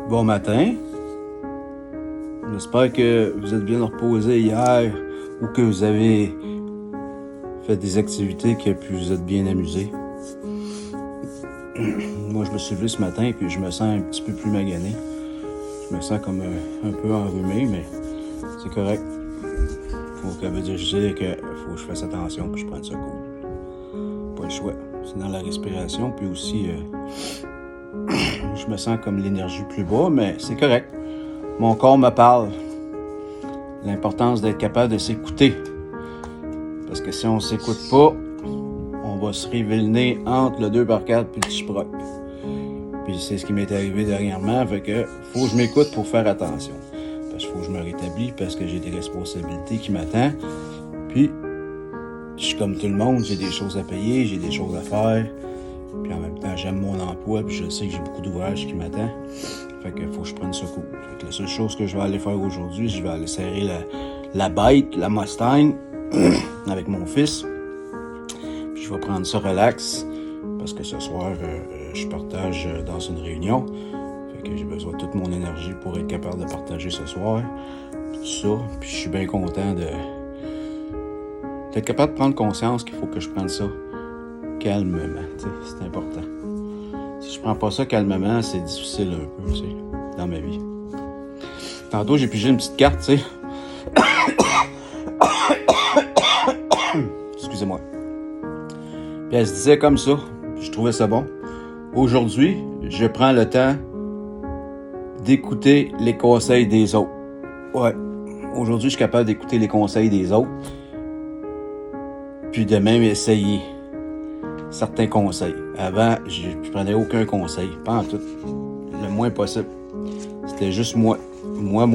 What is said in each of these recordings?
Bon matin. J'espère que vous êtes bien reposé hier ou que vous avez fait des activités que vous êtes bien amusé. Moi, je me suis levé ce matin et puis je me sens un petit peu plus magané. Je me sens comme un peu enrhumé, mais c'est correct. Ça veut dire que faut que je fasse attention que je prenne ça cool. Pas le choix. C'est dans la respiration, puis aussi je me sens comme l'énergie plus bas, mais c'est correct. Mon corps me parle. L'importance d'être capable de s'écouter. Parce que si on s'écoute pas, on va se river le nez entre le 2x4 puis le chiproc. Puis c'est ce qui m'est arrivé dernièrement, fait que faut que je m'écoute pour faire attention. Parce qu'il faut que je me rétablis parce que j'ai des responsabilités qui m'attendent. Puis je suis comme tout le monde, j'ai des choses à payer, j'ai des choses à faire. Puis en même temps, j'aime mon emploi, puis je sais que j'ai beaucoup d'ouvrages qui m'attendent. Fait que faut que je prenne ce coup. Fait que la seule chose que je vais aller faire aujourd'hui, je vais aller serrer la bête, la Mustang, avec mon fils. Puis je vais prendre ça relax, parce que ce soir, je partage dans une réunion. Fait que j'ai besoin de toute mon énergie pour être capable de partager ce soir. Tout ça. Puis je suis bien content d'être capable de prendre conscience qu'il faut que je prenne ça calmement. C'est important. Si je prends pas ça calmement, c'est difficile un peu, dans ma vie. Tantôt, j'ai pigé une petite carte, tu sais. Excusez-moi. Puis elle se disait comme ça. Je trouvais ça bon. Aujourd'hui, je prends le temps d'écouter les conseils des autres. Ouais. Aujourd'hui, je suis capable d'écouter les conseils des autres. Puis de même essayer certains conseils. Avant, je prenais aucun conseil. Pas en tout. Le moins possible. C'était juste moi. Moi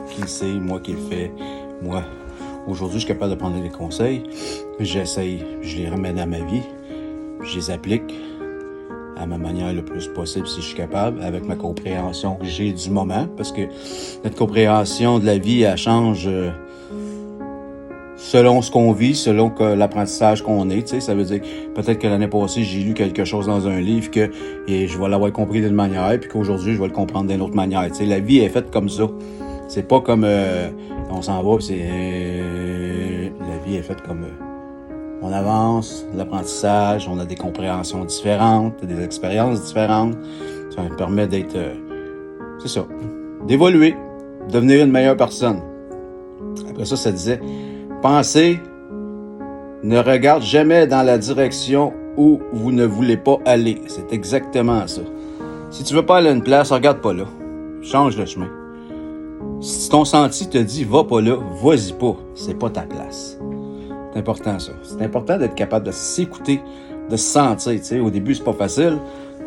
qui le sais, moi qui le fais. Moi. Aujourd'hui, je suis capable de prendre des conseils. J'essaye. Je les ramène à ma vie. Je les applique à ma manière le plus possible si je suis capable, avec ma compréhension que j'ai du moment. Parce que notre compréhension de la vie, elle change selon ce qu'on vit, selon l'apprentissage qu'on est, tu sais, ça veut dire peut-être que l'année passée, j'ai lu quelque chose dans un livre et je vais l'avoir compris d'une manière, puis qu'aujourd'hui, je vais le comprendre d'une autre manière. Tu sais, la vie est faite comme ça. C'est pas comme on s'en va, puis la vie est faite comme on avance, l'apprentissage, on a des compréhensions différentes, des expériences différentes. Ça me permet d'être, c'est ça, d'évoluer, de devenir une meilleure personne. Après ça disait, pensez, ne regarde jamais dans la direction où vous ne voulez pas aller. C'est exactement ça. Si tu veux pas aller à une place, regarde pas là. Change de chemin. Si ton senti te dit va pas là, vas-y pas. C'est pas ta place. C'est important ça. C'est important d'être capable de s'écouter, de se sentir. Tu sais, au début, c'est pas facile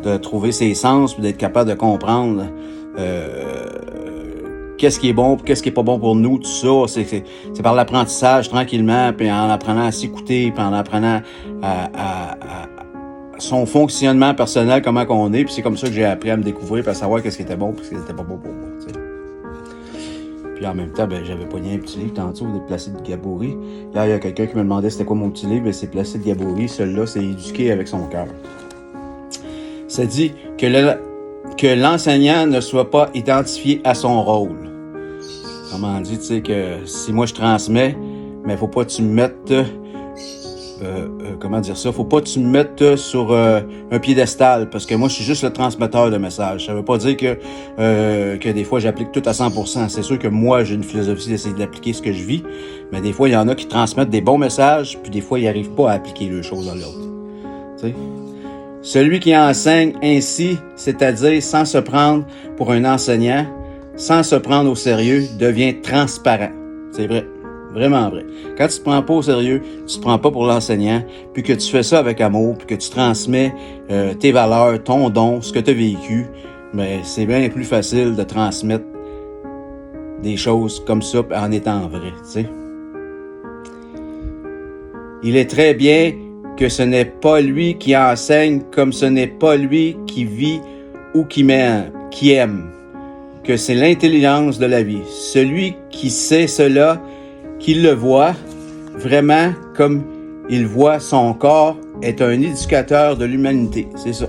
de trouver ses sens puis d'être capable de comprendre qu'est-ce qui est bon, qu'est-ce qui est pas bon pour nous, tout ça. C'est par l'apprentissage, tranquillement, puis en apprenant à s'écouter, puis en apprenant à son fonctionnement personnel, comment qu'on est. Puis c'est comme ça que j'ai appris à me découvrir, puis à savoir qu'est-ce qui était bon, puis qu'est-ce qui était pas bon pour moi, tu sais. Puis en même temps, j'avais pogné un petit livre tantôt de Placide Gabory. Là, il y a quelqu'un qui me demandait c'était quoi mon petit livre. C'est Placide Gabory. Celui-là, c'est Éduquer avec son cœur. Ça dit que l'enseignant ne soit pas identifié à son rôle. Comment dit, tu sais, que si moi je transmets, mais faut pas que tu me mettes, faut pas que tu me mettes sur un piédestal, parce que moi je suis juste le transmetteur de messages. Ça veut pas dire que des fois j'applique tout à 100%. C'est sûr que moi j'ai une philosophie d'essayer d'appliquer ce que je vis, mais des fois il y en a qui transmettent des bons messages, puis des fois ils n'arrivent pas à appliquer les choses dans l'autre. Tu sais? Celui qui enseigne ainsi, c'est-à-dire sans se prendre pour un enseignant, sans se prendre au sérieux, devient transparent. C'est vrai. Vraiment vrai. Quand tu te prends pas au sérieux, tu te prends pas pour l'enseignant, puis que tu fais ça avec amour, puis que tu transmets tes valeurs, ton don, ce que tu as vécu, mais c'est bien plus facile de transmettre des choses comme ça en étant vrai, tu sais. Il est très bien que ce n'est pas lui qui enseigne comme ce n'est pas lui qui vit ou qui aime, que c'est l'intelligence de la vie. Celui qui sait cela, qui le voit vraiment comme il voit son corps, est un éducateur de l'humanité. C'est ça.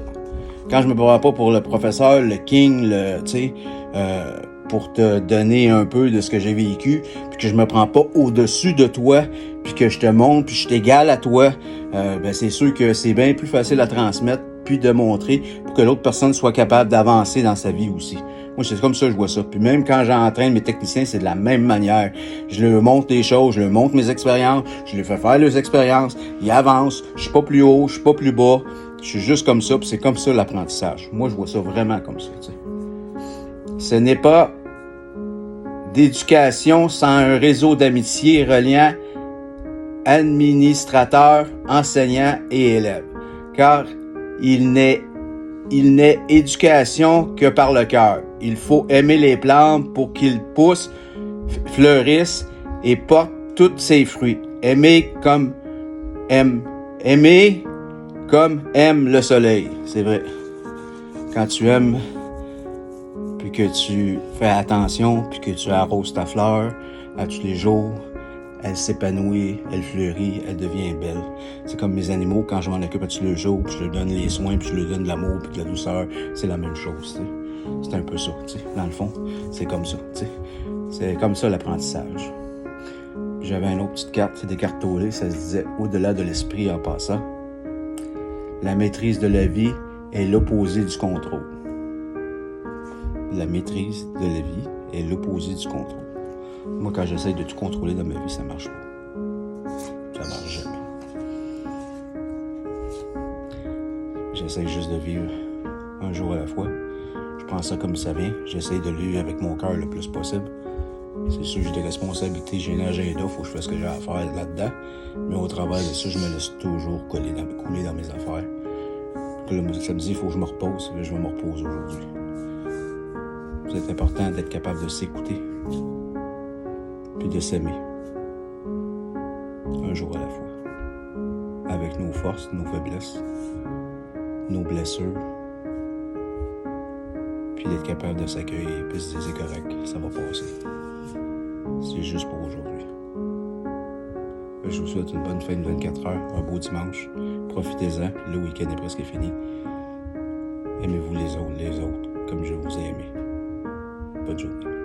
quand je me prends pas pour le professeur, le king, pour te donner un peu de ce que j'ai vécu, puis que je me prends pas au-dessus de toi, puis que je te montre, puis je suis égal à toi, c'est sûr que c'est bien plus facile à transmettre, puis de montrer, pour que l'autre personne soit capable d'avancer dans sa vie aussi. Moi, c'est comme ça que je vois ça. Puis même quand j'entraîne mes techniciens, c'est de la même manière. Je leur montre des choses, je leur montre mes expériences, je leur fais faire leurs expériences, ils avancent, je suis pas plus haut, je suis pas plus bas, je suis juste comme ça, puis c'est comme ça l'apprentissage. Moi, je vois ça vraiment comme ça, tu sais. Ce n'est pas d'éducation sans un réseau d'amitié reliant administrateurs, enseignants et élèves. Car il n'est éducation que par le cœur. Il faut aimer les plantes pour qu'ils poussent, fleurissent et portent tous ses fruits. Aimer comme aime le soleil. C'est vrai. Quand tu aimes, puis que tu fais attention, puis que tu arroses ta fleur à tous les jours, elle s'épanouit, elle fleurit, elle devient belle. C'est comme mes animaux, quand je m'en occupe à tous les jours, puis je leur donne les soins, puis je leur donne de l'amour, puis de la douceur, c'est la même chose, tu sais. C'est un peu ça, tu sais. Dans le fond, c'est comme ça, tu sais. C'est comme ça l'apprentissage. J'avais une autre petite carte, c'est des cartes tournées, ça se disait « Au-delà de l'esprit en passant, la maîtrise de la vie est l'opposé du contrôle. » La maîtrise de la vie est l'opposé du contrôle. Moi, quand j'essaie de tout contrôler dans ma vie, ça marche pas. Ça marche jamais. J'essaie juste de vivre un jour à la fois. Je prends ça comme ça vient. J'essaie de le vivre avec mon cœur le plus possible. C'est sûr que j'ai des responsabilités, j'ai un agenda, il faut que je fasse ce que j'ai à faire là-dedans. Mais au travers de ça, je me laisse toujours couler dans mes affaires. Puis là, ça me dit, il faut que je me repose. Là, je vais me reposer aujourd'hui. C'est important d'être capable de s'écouter. Puis de s'aimer. Un jour à la fois. Avec nos forces, nos faiblesses, nos blessures. Puis d'être capable de s'accueillir, puis se dire c'est correct, ça va passer. C'est juste pour aujourd'hui. Je vous souhaite une bonne fin de 24 heures, un beau dimanche. Profitez-en, le week-end est presque fini. Aimez-vous les autres, comme je vous ai aimé. Bonne journée.